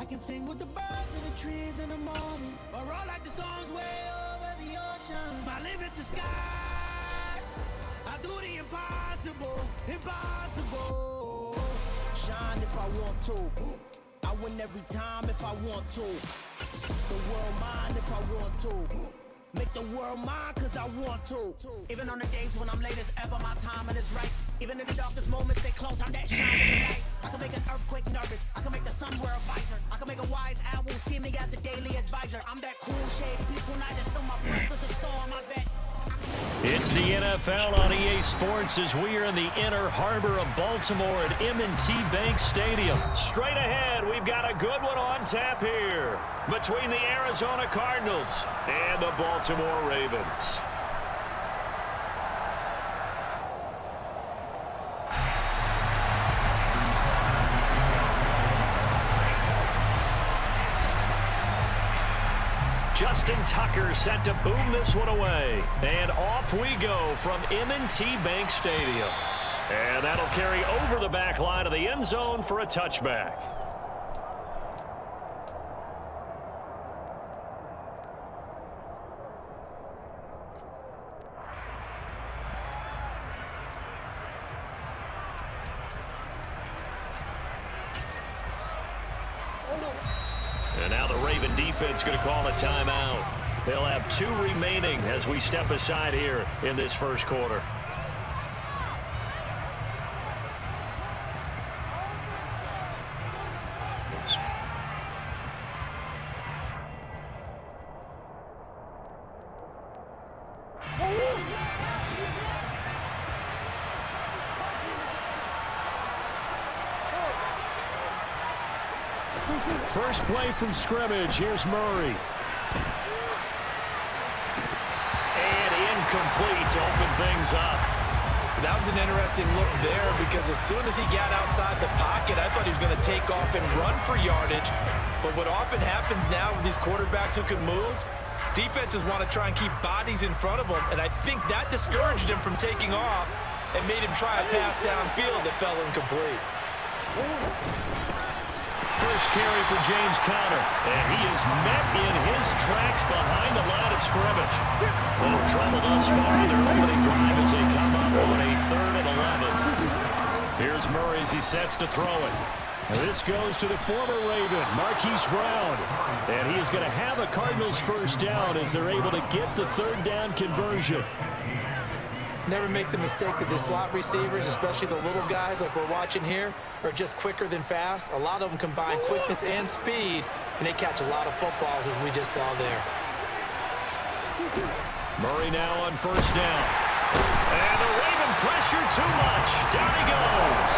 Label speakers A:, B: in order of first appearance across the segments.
A: can sing with the birds and the trees in the morning, or roll like the storms way over the ocean. My limit's the sky. I do the impossible, impossible. Shine if I want to. I win every time if I want to. The world mine if I want to. Make the world mine cause I want to. Even on the days when I'm late as ever, my timing is right. Even in the darkest moments, they close, I'm that shining light. I can make an earthquake nervous, I can make the sun wear a visor. I can make a wise owl see me as a daily advisor. I'm that cool shade, peaceful night, and still my breath is a storm, I bet.
B: It's the NFL on EA Sports as we are in the inner harbor of Baltimore at M&T Bank Stadium. Straight ahead, we've got a good one on tap here between the Arizona Cardinals and the Baltimore Ravens. Justin Tucker set to boom this one away. And off we go from M&T Bank Stadium. And that'll carry over the back line of the end zone for a touchback. And now the Raven defense going to call a timeout. They'll have 2 remaining as we step aside here in this first quarter. First play from scrimmage. Here's Murray. And incomplete to open things up.
C: That was an interesting look there because as soon as he got outside the pocket, I thought he was going to take off and run for yardage. But what often happens now with these quarterbacks who can move, defenses want to try and keep bodies in front of them. And I think that discouraged him from taking off and made him try a pass downfield that fell incomplete.
B: First carry for James Conner, and he is met in his tracks behind the line of scrimmage. Little trouble thus far in their opening drive as they come up on a 3rd and 11. Here's Murray as he sets to throw it. And this goes to the former Raven, Marquise Brown. And he is going to have a Cardinals first down as they're able to get the 3rd down conversion.
C: Never make the mistake that the slot receivers, especially the little guys like we're watching here, are just quicker than fast. A lot of them combine quickness and speed, and they catch a lot of footballs, as we just saw there.
B: Murray now on first down. And the Raven pressure too much. Down he goes.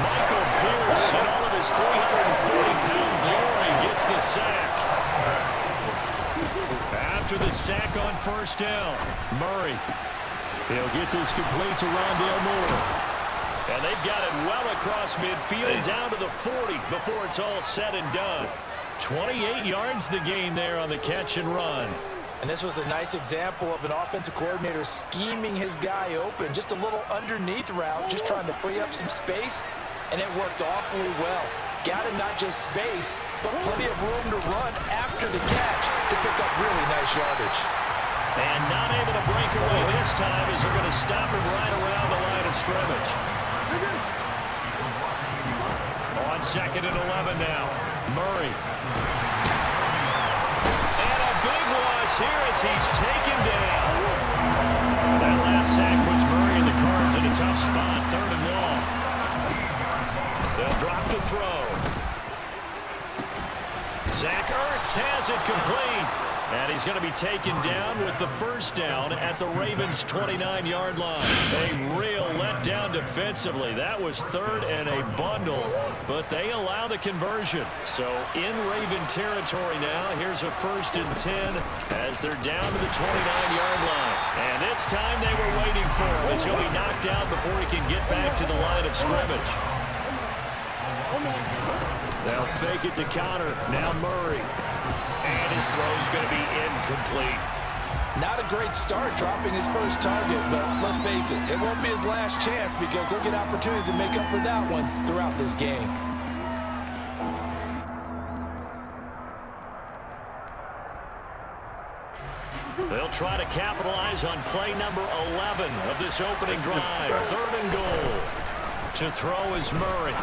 B: Michael Pierce, in all of his 340-pound glory, gets the sack. After the sack on first down, Murray. He'll get this complete to Rondale Moore. And they've got it well across midfield down to the 40 before it's all said and done. 28 yards the gain there on the catch and run.
C: And this was a nice example of an offensive coordinator scheming his guy open. Just a little underneath route, just trying to free up some space, and it worked awfully well. Got him not just space, but plenty of room to run after the catch to pick up really nice yardage.
B: And not able to break away this time as they're going to stop him right around the line of scrimmage. On 2nd and 11 now, Murray. And a big loss here as he's taken down. That last sack puts Murray and the Cards in a tough spot, 3rd and long. They'll drop to throw. Zach Ertz has it complete. And he's going to be taken down with the first down at the Ravens' 29-yard line. A real letdown defensively. That was 3rd and a bundle, but they allow the conversion. So in Raven territory now, here's a 1st and 10 as they're down to the 29-yard line. And this time they were waiting for him as he'll be knocked out before he can get back to the line of scrimmage. They'll fake it to Conner. Now Murray. And his throw's going to be incomplete.
C: Not a great start dropping his first target, but let's face it, it won't be his last chance because he'll get opportunities to make up for that one throughout this game.
B: They'll try to capitalize on play number 11 of this opening drive. 3rd and goal. To throw is Murray.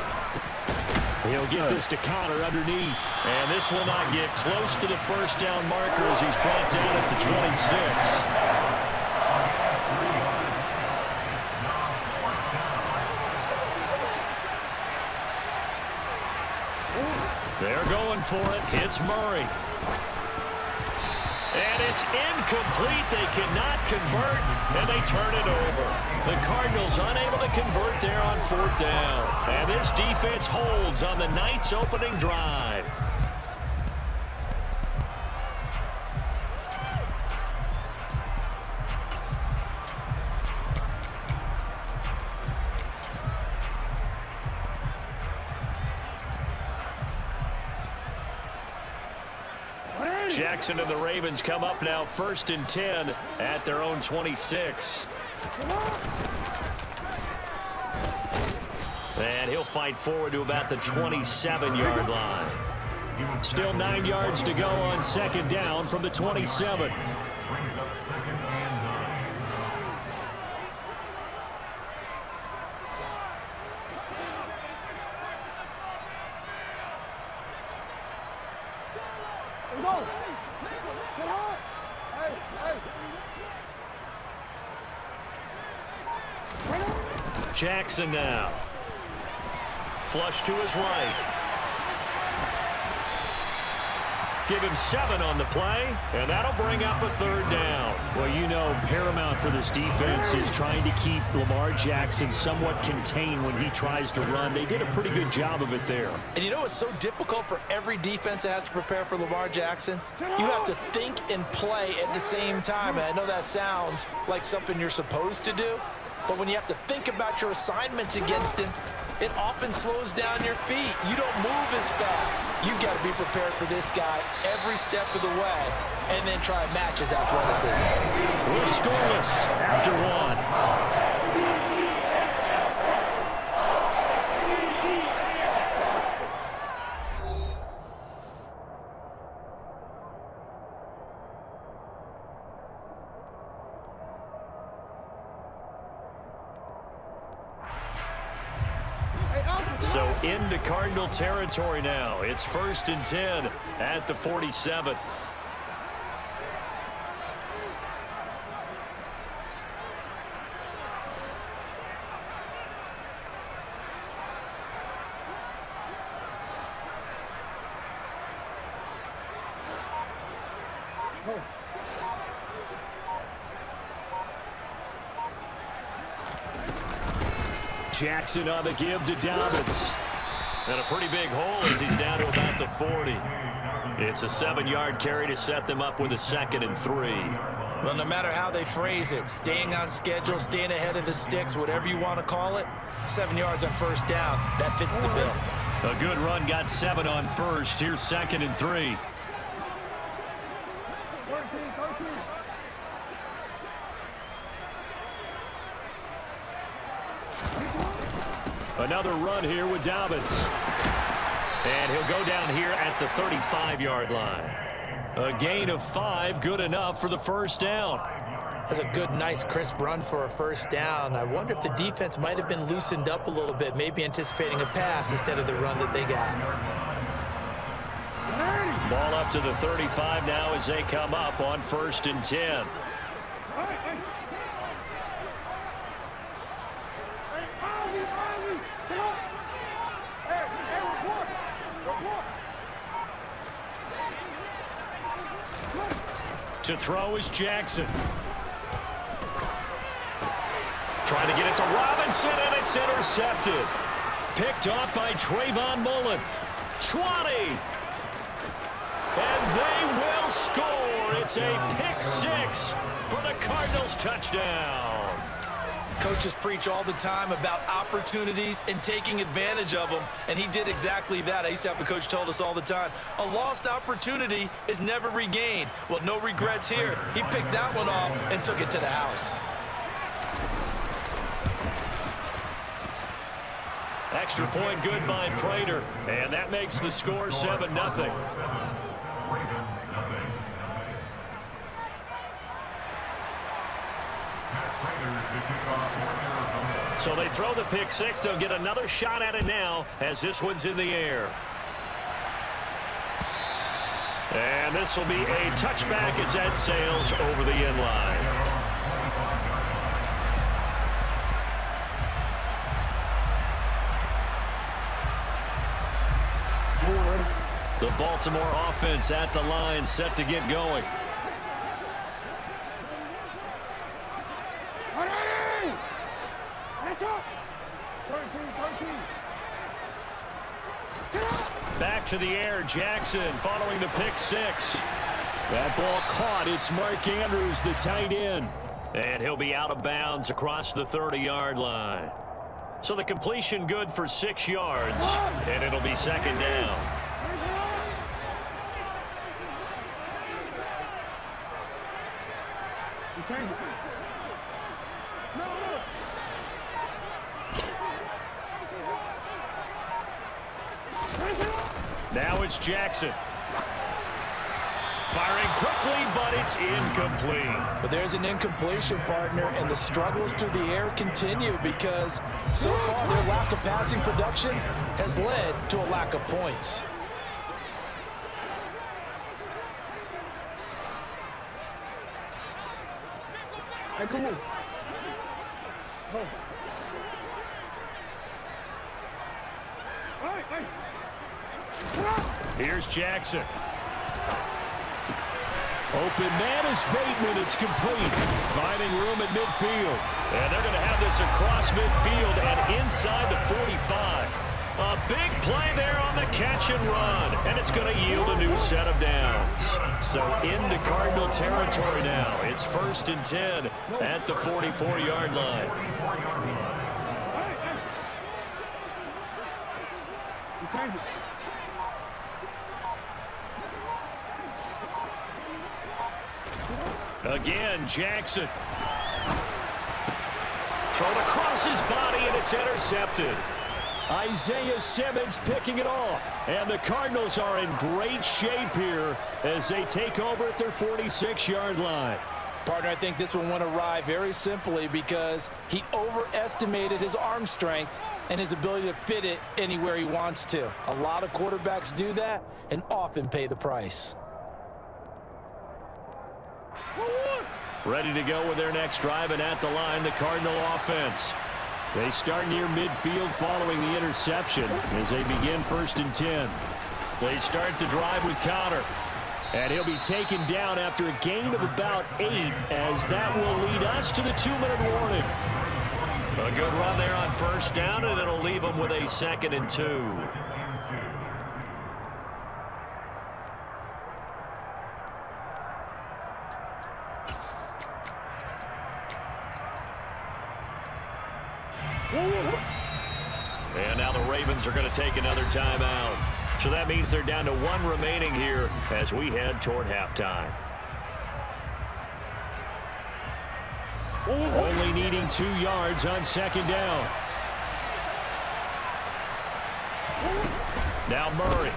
B: He'll get this to counter underneath. And this will not get close to the first down marker as he's brought down at the 26. They're going for it. It's Murray. And it's incomplete. They cannot convert, and they turn it over. The Cardinals unable to convert there on 4th down. And this defense holds on the Knights' opening drive. Jackson and the Ravens come up now 1st and 10 at their own 26. And he'll fight forward to about the 27-yard line. Still 9 yards to go on 2nd down from the 27. Jackson now. Flush to his right. Give him 7 on the play, and that'll bring up a 3rd down.
D: Well, you know, paramount for this defense is trying to keep Lamar Jackson somewhat contained when he tries to run. They did a pretty good job of it there.
C: And you know it's so difficult for every defense that has to prepare for Lamar Jackson? You have to think and play at the same time. And I know that sounds like something you're supposed to do, but when you have to think about your assignments against him, it often slows down your feet. You don't move as fast. You've got to be prepared for this guy every step of the way and then try and match his athleticism.
B: We're scoreless after 1. So into Cardinal territory now. It's 1st and 10 at the 47. Jackson on the give to Dobbins. And a pretty big hole as he's down to about the 40. It's a 7-yard carry to set them up with a 2nd and 3.
C: Well, no matter how they phrase it, staying on schedule, staying ahead of the sticks, whatever you want to call it, 7 yards on 1st down, that fits the bill.
B: A good run got 7 on 1st. Here's 2nd and 3. Another run here with Dobbins. And he'll go down here at the 35-yard line. A gain of 5, good enough for the 1st down.
C: That's a good, nice, crisp run for a 1st down. I wonder if the defense might have been loosened up a little bit, maybe anticipating a pass instead of the run that they got.
B: Ball up to the 35 now as they come up on 1st and 10. To throw is Jackson. Trying to get it to Robinson, and it's intercepted. Picked off by Trayvon Mullen. 20. And they will score. It's a pick 6 for the Cardinals touchdown.
C: Coaches preach all the time about opportunities and taking advantage of them, and he did exactly that. I used to have a coach told us all the time, a lost opportunity is never regained. Well, no regrets here. He picked that one off and took it to the house.
B: Extra point good by Prater, and that makes the score 7-0. So they throw the pick six. They'll get another shot at it now as this one's in the air. And this will be a touchback as that sails over the end line. The Baltimore offense at the line, set to get going. Back to the air, Jackson following the pick six.
D: That ball caught. It's Mark Andrews, the tight end.
B: And he'll be out of bounds across the 30-yard line. So the completion good for 6 yards, and it'll be second down. Now it's Jackson. Firing quickly, but it's incomplete.
C: But there's an incompletion, partner, and the struggles through the air continue because so far their lack of passing production has led to a lack of points.
E: Hey, come on. Oh. Hey.
B: Here's Jackson.
D: Open man is Bateman. It's complete. Finding room at midfield.
B: And they're going to have this across midfield and inside the 45. A big play there on the catch and run. And it's going to yield a new set of downs. So into Cardinal territory now. It's 1st and 10 at the 44-yard line. Again, Jackson. Thrown across his body, and it's intercepted.
D: Isaiah Simmons picking it off. And the Cardinals are in great shape here as they take over at their 46-yard line.
C: Partner, I think this one went awry very simply because he overestimated his arm strength and his ability to fit it anywhere he wants to. A lot of quarterbacks do that and often pay the price.
B: Ready to go with their next drive, and at the line, the Cardinal offense.
D: They start near midfield following the interception as they begin 1st and 10.
B: They start the drive with Connor.
D: And he'll be taken down after a gain of about 8, as that will lead us to the 2-minute warning.
B: A good run there on 1st down, and it'll leave them with a 2nd and 2. And now the Ravens are going to take another timeout. So that means they're down to 1 remaining here as we head toward halftime.
D: Only needing 2 yards on 2nd down.
B: Now Murray.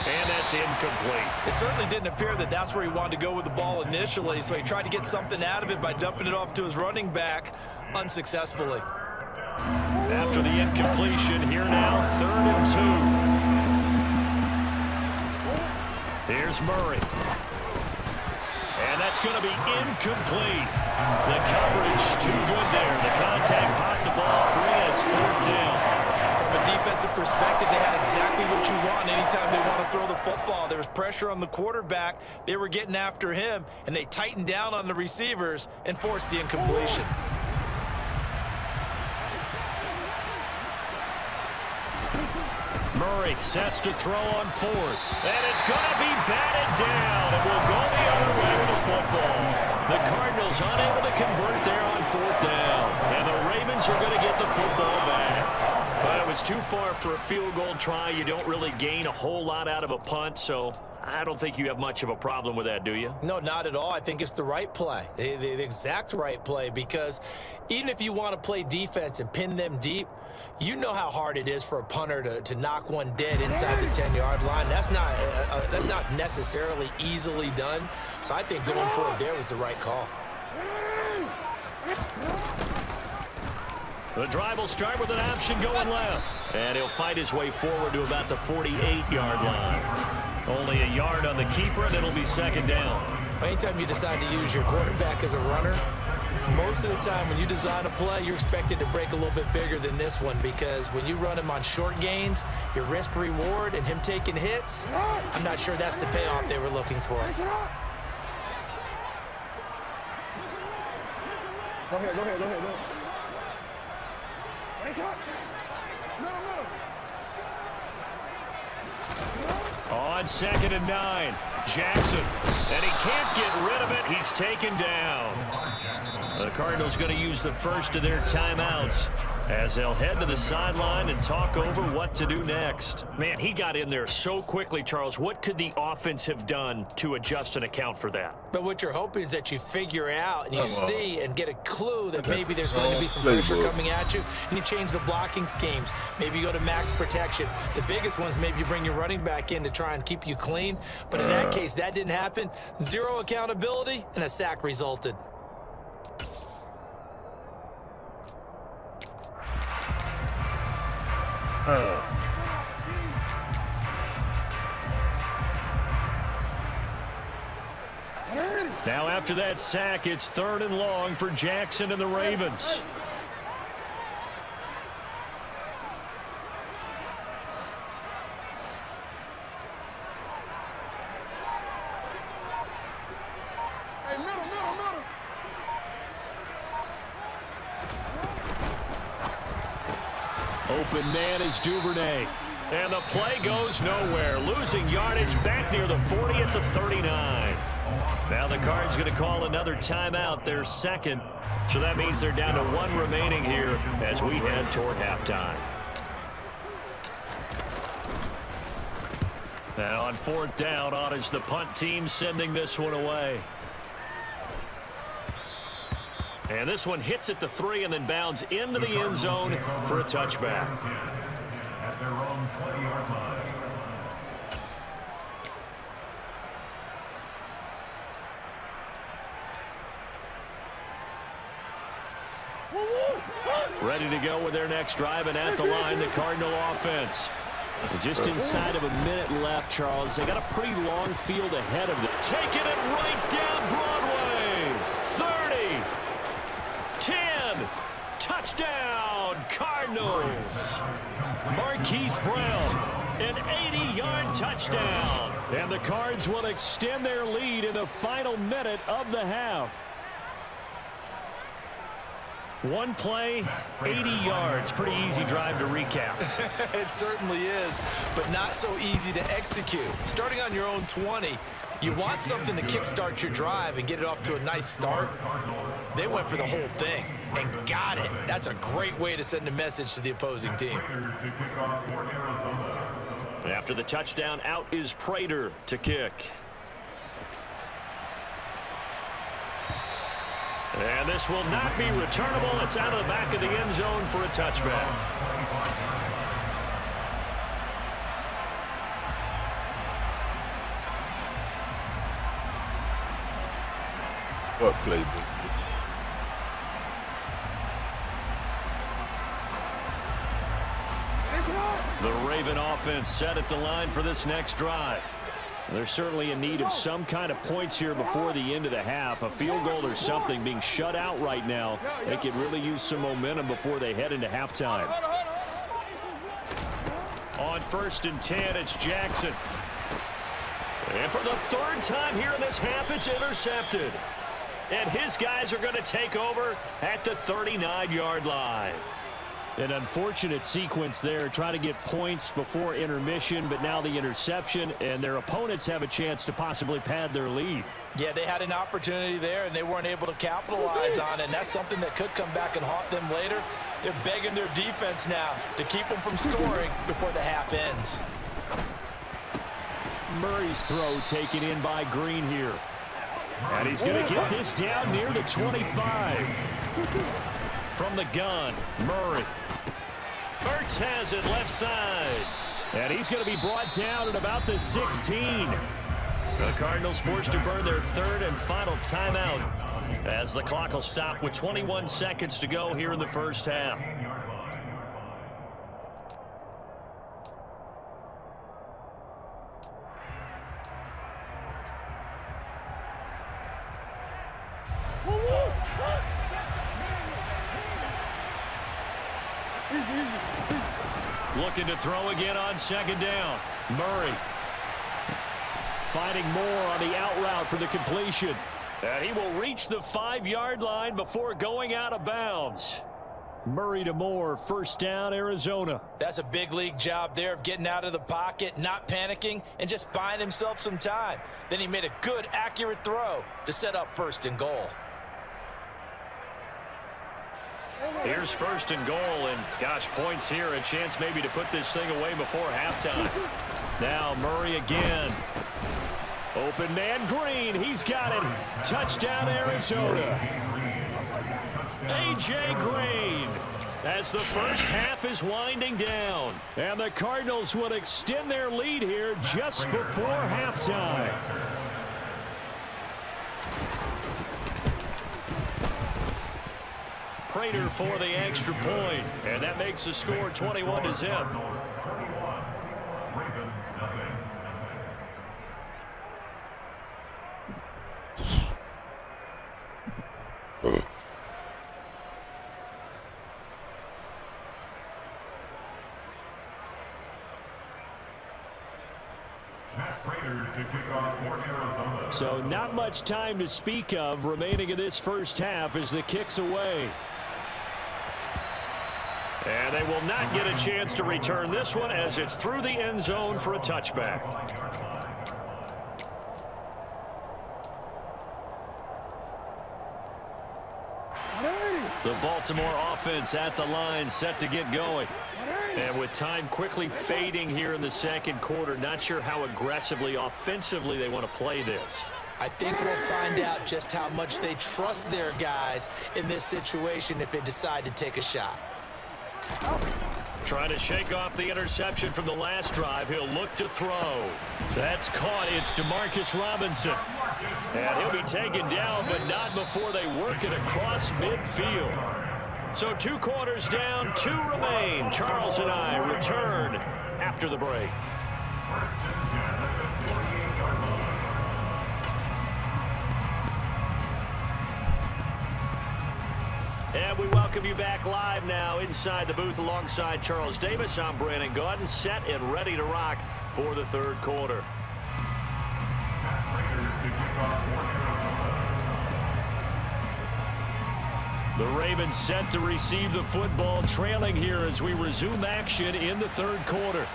B: And that's incomplete.
C: It certainly didn't appear that that's where he wanted to go with the ball initially, so he tried to get something out of it by dumping it off to his running back unsuccessfully.
B: After the incompletion, here now, 3rd and 2. Here's Murray. And that's going to be incomplete. The coverage too good there. The contact popped the ball free, and it's 4th down.
C: From a defensive perspective, they had exactly what you want anytime they want to throw the football. There was pressure on the quarterback. They were getting after him, and they tightened down on the receivers and forced the incompletion.
B: Murray sets to throw on 4th. And it's going to be batted down, and will go the other way with the football. The Cardinals unable to convert there on 4th down. And the Ravens are going to get the football back. But it was too far for a field goal try. You don't really gain a whole lot out of a punt, so I don't think you have much of a problem with that, do you?
C: No, not at all. I think it's the right play, the exact right play, because even if you want to play defense and pin them deep, you know how hard it is for a punter to knock one dead inside the 10-yard line. That's not necessarily easily done. So I think going for it there was the right call.
B: The drive will start with an option going left. And he'll fight his way forward to about the 48-yard line. Only a yard on the keeper, and it'll be second down.
C: Anytime you decide to use your quarterback as a runner, most of the time when you design a play, you're expected to break a little bit bigger than this one, because when you run him on short gains, your risk reward and him taking hits, I'm not sure that's the payoff they were looking for.
E: Go ahead. Nice shot. No.
B: On 2nd and 9, Jackson. And he can't get rid of it. He's taken down. The Cardinals going to use the first of their timeouts as they'll head to the sideline and talk over what to do next. Man, he got in there so quickly, Charles. What could the offense have done to adjust and account for that?
C: But what you're hoping is that you figure out and you see and get a clue that maybe there's going to be some pressure coming at you, and you change the blocking schemes. Maybe you go to max protection. The biggest one is maybe you bring your running back in to try and keep you clean. But in that case, that didn't happen. Zero accountability, and a sack resulted.
B: Now after that sack, it's 3rd and long for Jackson and the Ravens. Open man is Duvernay. And the play goes nowhere. Losing yardage back near the 40 at the 39. Now the Cards going to call another timeout, their second. So that means they're down to 1 remaining here as we head toward halftime. Now on 4th down, on is the punt team sending this one away. And this one hits at the 3 and then bounds into the end zone for a touchback. At their own 20-yard line. Ready to go with their next drive, and at the line, the Cardinal offense.
D: Just inside of a minute left, Charles. They got a pretty long field ahead of them.
B: Taking it right down Broadway. 30. 10. Touchdown, Cardinals. Marquise Brown, an 80-yard touchdown. And the Cards will extend their lead in the final minute of the half. One play, 80 yards. Pretty easy drive to recap.
C: It certainly is, but not so easy to execute. Starting on your own 20, you want something to kickstart your drive and get it off to a nice start. They went for the whole thing and got it. That's a great way to send a message to the opposing team.
B: After the touchdown, out is Prater to kick. And this will not be returnable. It's out of the back of the end zone for a touchback.
F: What playbook?
B: The Raven offense set at the line for this next drive.
D: They're certainly in need of some kind of points here before the end of the half. A field goal or something. Being shut out right now, they could really use some momentum before they head into halftime.
B: On 1st and 10, it's Jackson. And for the 3rd time here in this half, it's intercepted. And his guys are going to take over at the 39-yard line.
D: An unfortunate sequence there, trying to get points before intermission, but now the interception, and their opponents have a chance to possibly pad their lead.
C: Yeah, they had an opportunity there, and they weren't able to capitalize on it, and that's something that could come back and haunt them later. They're begging their defense now to keep them from scoring before the half ends.
D: Murray's throw taken in by Green here.
B: And he's going to get this down near the 25. From the gun, Murray. Ertz has it left side. And he's going to be brought down at about the 16. The Cardinals forced to burn their 3rd and final timeout. As the clock will stop with 21 seconds to go here in the first half. Looking to throw again on second down. Murray finding more on the out route for the completion. And he will reach the 5-yard line before going out of bounds. Murray to Moore, first down, Arizona.
C: That's a big league job there of getting out of the pocket, not panicking, and just buying himself some time. Then he made a good, accurate throw to set up first and goal.
B: Here's first and goal, and gosh, points here, a chance maybe to put this thing away before halftime. Now Murray again. Open man Green, he's got it. Touchdown Arizona. A.J. Green as the first half is winding down. And the Cardinals would extend their lead here just before halftime. Prater for the extra point, and that makes the score 21-0. So not much time to speak of remaining in this first half as the kick's away. And they will not get a chance to return this one as it's through the end zone for a touchback. The Baltimore offense at the line, set to get going. And with time quickly fading here in the second quarter, not sure how aggressively, offensively they want to play this.
C: I think we'll find out just how much they trust their guys in this situation if they decide to take a shot.
B: Trying to shake off the interception from the last drive. He'll look to throw. That's caught. It's DeMarcus Robinson. And he'll be taken down, but not before they work it across midfield. So 2 quarters down, 2 remain. Charles and I return after the break. And we welcome you back live now inside the booth alongside Charles Davis. I'm Brandon Gaudin, set and ready to rock for the third quarter. The Ravens set to receive the football, trailing here as we resume action in the third quarter.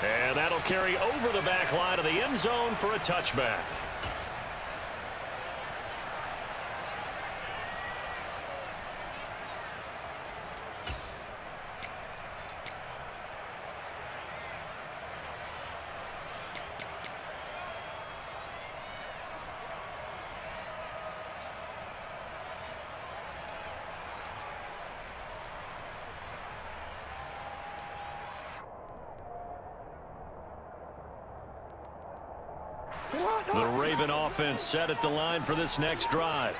B: And that'll carry over the back line of the end zone for a touchback. The Raven offense set at the line for this next drive.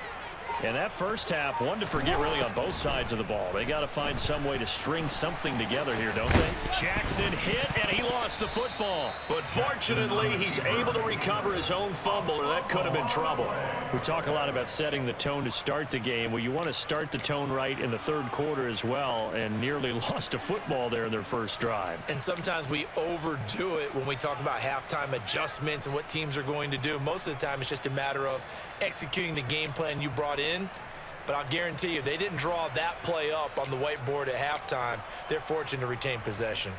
B: And that first half, one to forget really on both sides of the ball. They got to find some way to string something together here, don't they? Jackson hit, and he lost the football. But fortunately, he's able to recover his own fumble, or that could have been trouble. We talk a lot about setting the tone to start the game. Well, you want to start the tone right in the third quarter as well, and nearly lost a football there in their first drive.
C: And sometimes we overdo it when we talk about halftime adjustments and what teams are going to do. Most of the time, it's just a matter of executing the game plan you brought in. But I'll guarantee you, they didn't draw that play up on the whiteboard at halftime. They're fortunate to retain possession.